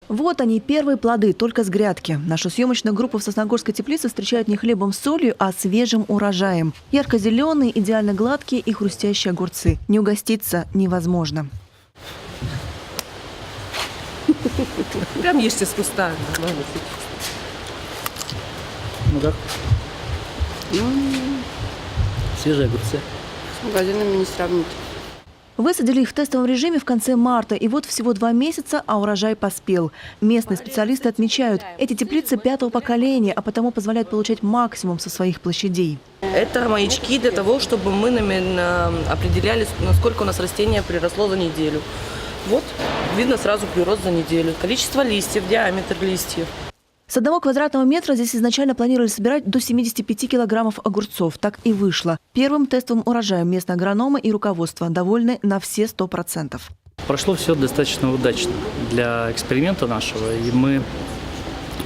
Вот они, первые плоды, только с грядки. Нашу съемочную группу в Сосногорской теплице встречают не хлебом с солью, а свежим урожаем. Ярко-зеленые, идеально гладкие и хрустящие огурцы. Не угоститься невозможно. Прям ешьте с куста. Ну как? Свежие огурцы. С магазинами не сравнить. Высадили их в тестовом режиме в конце марта. И вот всего 2 месяца, а урожай поспел. Местные специалисты отмечают, эти теплицы 5-го поколения, а потому позволяют получать максимум со своих площадей. Это маячки для того, чтобы мы определяли, насколько у нас растение приросло за неделю. Вот, видно сразу прирост за неделю. Количество листьев, диаметр листьев. С 1 квадратного метра здесь изначально планировали собирать до 75 килограммов огурцов. Так и вышло. Первым тестовым урожаем местные агрономы и руководство довольны на все 100%. Прошло все достаточно удачно для эксперимента нашего, и мы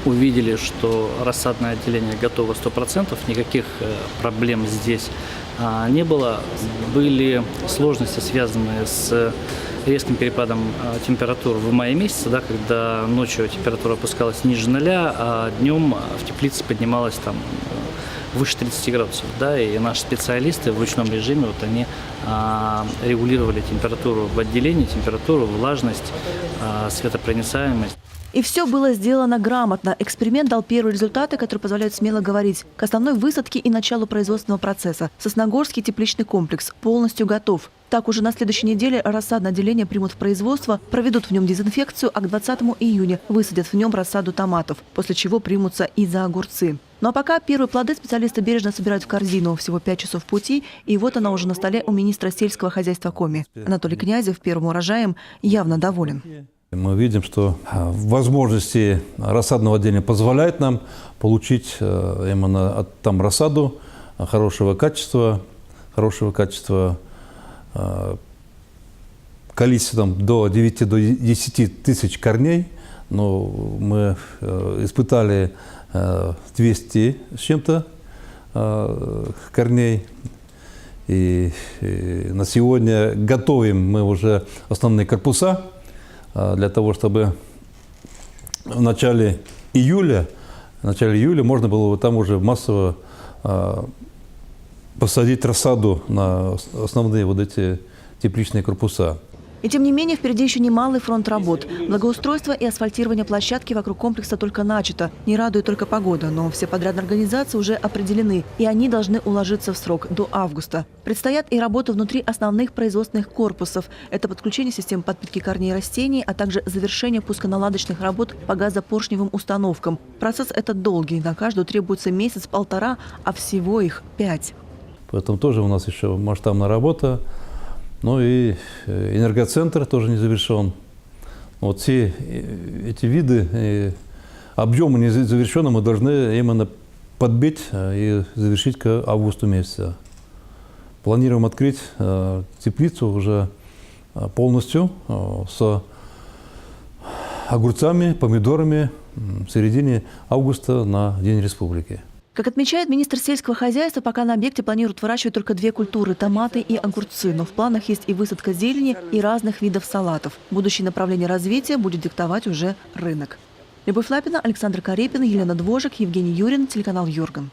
увидели, что рассадное отделение готово 100%, никаких проблем здесь не было. Были сложности, связанные с резким перепадом температур в мае месяце, да, когда ночью температура опускалась ниже 0, а днем в теплице поднималась там выше 30 градусов. Да, и наши специалисты в ручном режиме они регулировали температуру в отделении, температуру, влажность, светопроницаемость. И все было сделано грамотно. Эксперимент дал первые результаты, которые позволяют смело говорить. К основной высадке и началу производственного процесса Сосногорский тепличный комплекс полностью готов. Так, уже на следующей неделе рассадное отделение примут в производство, проведут в нем дезинфекцию, а к 20 июня высадят в нем рассаду томатов, после чего примутся и за огурцы. Ну а пока первые плоды специалисты бережно собирают в корзину. Всего 5 часов пути, и вот она уже на столе у министра сельского хозяйства Коми. Анатолий Князев первым урожаем явно доволен. Мы видим, что возможности рассадного отделения позволяют нам получить именно там рассаду хорошего качества, количеством до 9-10 тысяч корней. Но мы испытали 200 с чем-то корней. И на сегодня готовим мы уже основные корпуса для того, чтобы в начале июля можно было там уже массово посадить рассаду на основные вот эти тепличные корпуса. И тем не менее, впереди еще немалый фронт работ. Благоустройство и асфальтирование площадки вокруг комплекса только начато. Не радует только погода, но все подрядные организации уже определены, и они должны уложиться в срок до августа. Предстоят и работы внутри основных производственных корпусов. Это подключение систем подпитки корней растений, а также завершение пусконаладочных работ по газопоршневым установкам. Процесс этот долгий, на каждую требуется месяц-полтора, а всего их 5. Поэтому тоже у нас еще масштабная работа. Ну и энергоцентр тоже не завершен. Вот все эти виды, объемы не завершены, мы должны именно подбить и завершить к августу месяца. Планируем открыть теплицу уже полностью с огурцами, помидорами в середине августа на День Республики. Как отмечает министр сельского хозяйства, пока на объекте планируют выращивать только 2 культуры – томаты и огурцы. Но в планах есть и высадка зелени, и разных видов салатов. Будущее направление развития будет диктовать уже рынок. Любовь Лапина, Александр Карепин, Елена Двожик, Евгений Юрин, телеканал Юрган.